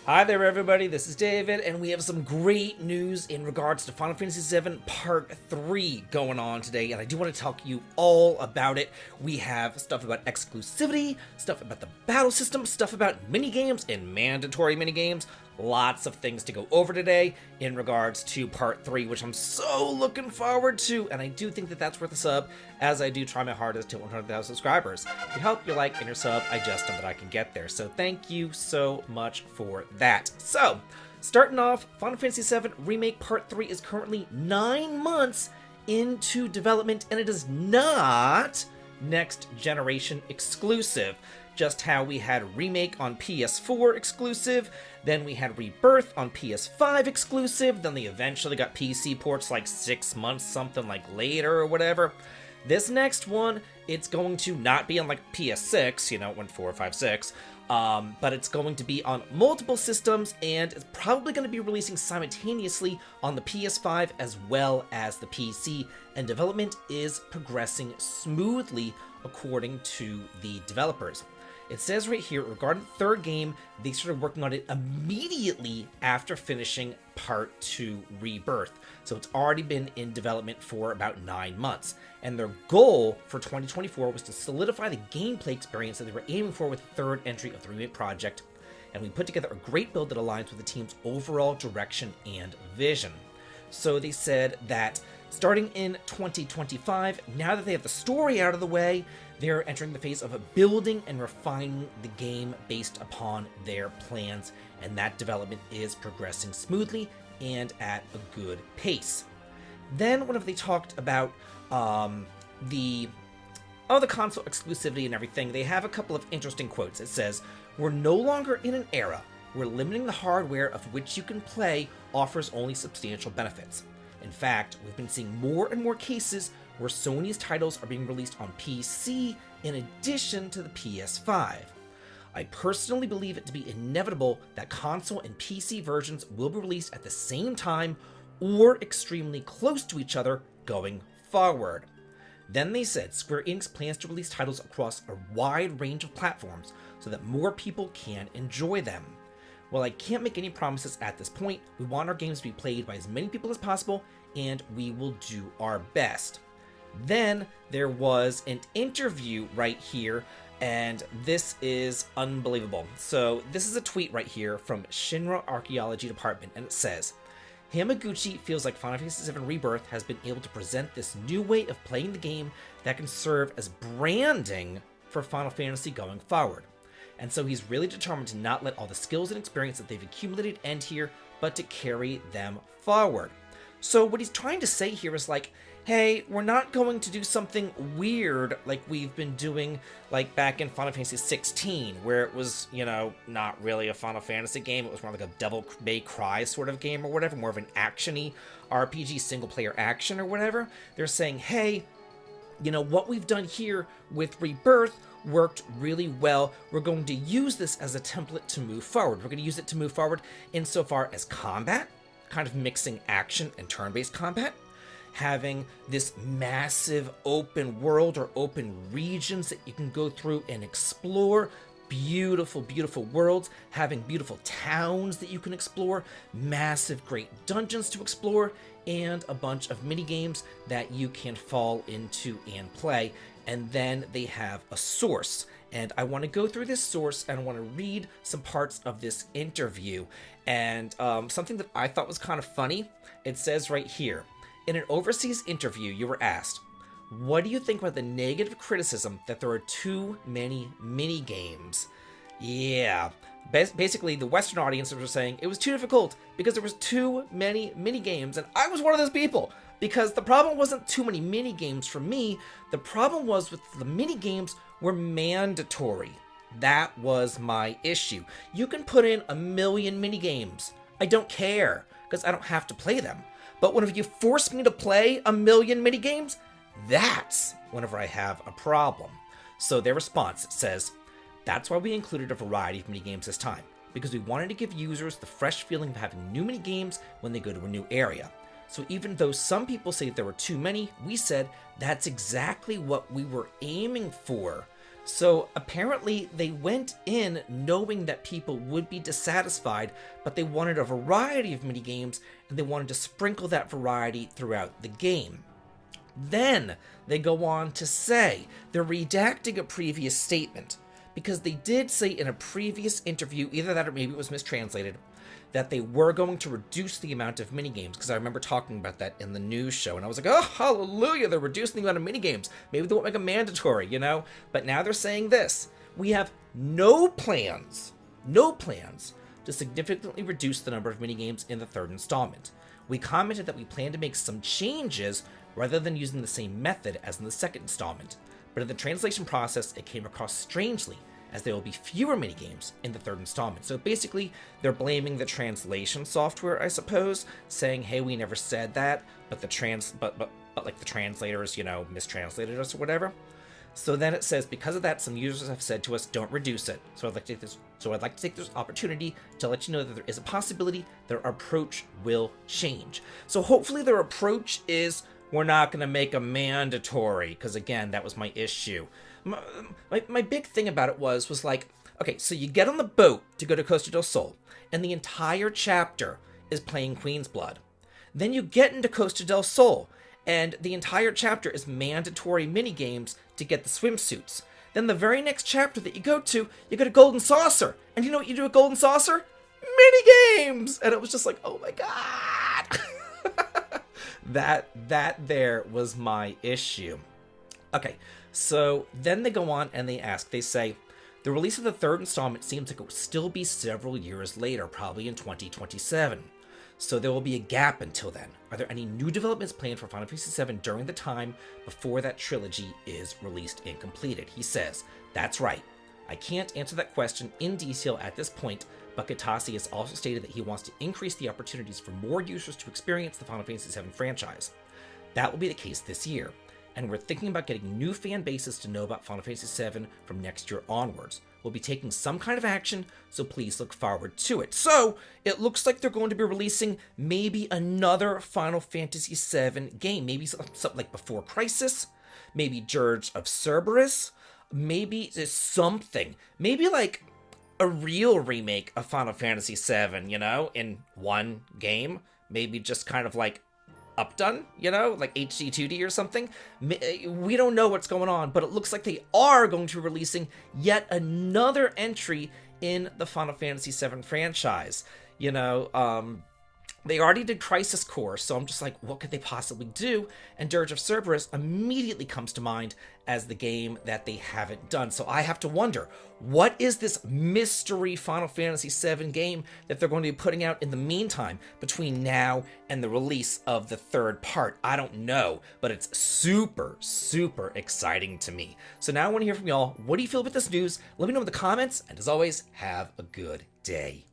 Hi there, everybody. This is David, and we have some great news in regards to Final Fantasy VII Part 3 going on today, and I do want to talk to you all about it. We have stuff about exclusivity, stuff about the battle system, stuff about minigames and mandatory minigames. Lots of things to go over today in regards to Part 3, which I'm so looking forward to, and I do think that that's worth a sub, as I do try my hardest to 100,000 subscribers. Your help, your like, and your sub, I just know that I can get there, so thank you so much for that. So, starting off, Final Fantasy VII Remake Part 3 is currently 9 months into development, and it is not next generation exclusive. Just how we had Remake on PS4 exclusive, then we had Rebirth on PS5 exclusive, then they eventually got PC ports like 6 months, something like later or whatever. This next one, it's going to not be on like PS6, you know, it went 4, 5, 6, but it's going to be on multiple systems, and it's probably going to be releasing simultaneously on the PS5 as well as the PC, and development is progressing smoothly according to the developers. It says right here, regarding the third game, they started working on it immediately after finishing Part 2 Rebirth. So it's already been in development for about 9 months. And their goal for 2024 was to solidify the gameplay experience that they were aiming for with the third entry of the Remake project. And we put together a great build that aligns with the team's overall direction and vision. So they said that starting in 2025, now that they have the story out of the way, they're entering the phase of building and refining the game based upon their plans, and that development is progressing smoothly and at a good pace. Then whenever they talked about the console exclusivity and everything, they have a couple of interesting quotes. It says, "We're no longer in an era where limiting the hardware of which you can play offers only substantial benefits. In fact, we've been seeing more and more cases where Sony's titles are being released on PC in addition to the PS5. I personally believe it to be inevitable that console and PC versions will be released at the same time or extremely close to each other going forward." Then they said Square Enix plans to release titles across a wide range of platforms so that more people can enjoy them. While I can't make any promises at this point, we want our games to be played by as many people as possible, and we will do our best. Then there was an interview right here, and this is unbelievable. So this is a tweet right here from Shinra Archaeology Department, and it says, "Hamaguchi feels like Final Fantasy VII Rebirth has been able to present this new way of playing the game that can serve as branding for Final Fantasy going forward. And so he's really determined to not let all the skills and experience that they've accumulated end here, but to carry them forward." So what he's trying to say here is like, hey, we're not going to do something weird like we've been doing like back in Final Fantasy 16, where it was, you know, not really a Final Fantasy game. It was more like a Devil May Cry sort of game or whatever, more of an action-y RPG, single-player action or whatever. They're saying, hey, you know, what we've done here with Rebirth worked really well. We're going to use this as a template to move forward. We're going to use it to move forward insofar as combat, kind of mixing action and turn-based combat, having this massive open world or open regions that you can go through and explore, beautiful, beautiful worlds, having beautiful towns that you can explore, massive, great dungeons to explore, and a bunch of mini games that you can fall into and play. And then they have a source. And I want to go through this source and I want to read some parts of this interview. And something that I thought was kind of funny, it says right here, "In an overseas interview, you were asked, what do you think about the negative criticism that there are too many mini games?" Yeah, basically the Western audiences were saying it was too difficult because there was too many mini games, and I was one of those people. Because the problem wasn't too many mini games for me, the problem was with the mini games were mandatory. That was my issue. You can put in 1,000,000 mini games. I don't care, because I don't have to play them. But whenever you force me to play 1,000,000 mini games, that's whenever I have a problem. So their response says, "That's why we included a variety of mini games this time, because we wanted to give users the fresh feeling of having new mini games when they go to a new area. So even though some people say there were too many, we said that's exactly what we were aiming for. So apparently they went in knowing that people would be dissatisfied, but they wanted a variety of minigames, and they wanted to sprinkle that variety throughout the game. Then they go on to say they're redacting a previous statement, because they did say in a previous interview, either that or maybe it was mistranslated, that they were going to reduce the amount of minigames, because I remember talking about that in the news show, and I was like, oh, hallelujah, they're reducing the amount of minigames. Maybe they won't make them mandatory, you know? But now they're saying this. We have no plans to significantly reduce the number of minigames in the third installment. We commented that we plan to make some changes rather than using the same method as in the second installment, but in the translation process, it came across strangely, as there will be fewer minigames in the third installment. So basically, they're blaming the translation software, I suppose, saying, hey, we never said that, but the translators, you know, mistranslated us or whatever. So then it says, because of that, some users have said to us, don't reduce it. So I'd like to take this opportunity to let you know that there is a possibility their approach will change. So hopefully their approach is, we're not going to make them mandatory, because again, that was my issue. My big thing about it was like, okay, so you get on the boat to go to Costa del Sol, and the entire chapter is playing Queen's Blood. Then you get into Costa del Sol, and the entire chapter is mandatory minigames to get the swimsuits. Then the very next chapter that you go to Golden Saucer. And you know what you do at Golden Saucer? Minigames! And it was just like, oh my god! That there was my issue. Okay, so then they go on and they say, the release of the third installment seems like it will still be several years later, probably in 2027. So there will be a gap until then. Are there any new developments planned for Final Fantasy VII during the time before that trilogy is released and completed? He says, that's right. I can't answer that question in detail at this point, but Katase has also stated that he wants to increase the opportunities for more users to experience the Final Fantasy VII franchise. That will be the case this year, and we're thinking about getting new fan bases to know about Final Fantasy VII from next year onwards. We'll be taking some kind of action, so please look forward to it. So, it looks like they're going to be releasing maybe another Final Fantasy VII game. Maybe something like Before Crisis, maybe Dirge of Cerberus, maybe something. Maybe like a real remake of Final Fantasy VII, you know, in one game. Maybe just kind of like updone, you know, like HD 2D or something. We don't know what's going on, but it looks like they are going to be releasing yet another entry in the Final Fantasy VII franchise. You know, they already did Crisis Core, so I'm just like, what could they possibly do? And Dirge of Cerberus immediately comes to mind as the game that they haven't done. So I have to wonder, what is this mystery Final Fantasy VII game that they're going to be putting out in the meantime between now and the release of the third part? I don't know, but it's super, super exciting to me. So now I want to hear from y'all. What do you feel about this news? Let me know in the comments, and as always, have a good day.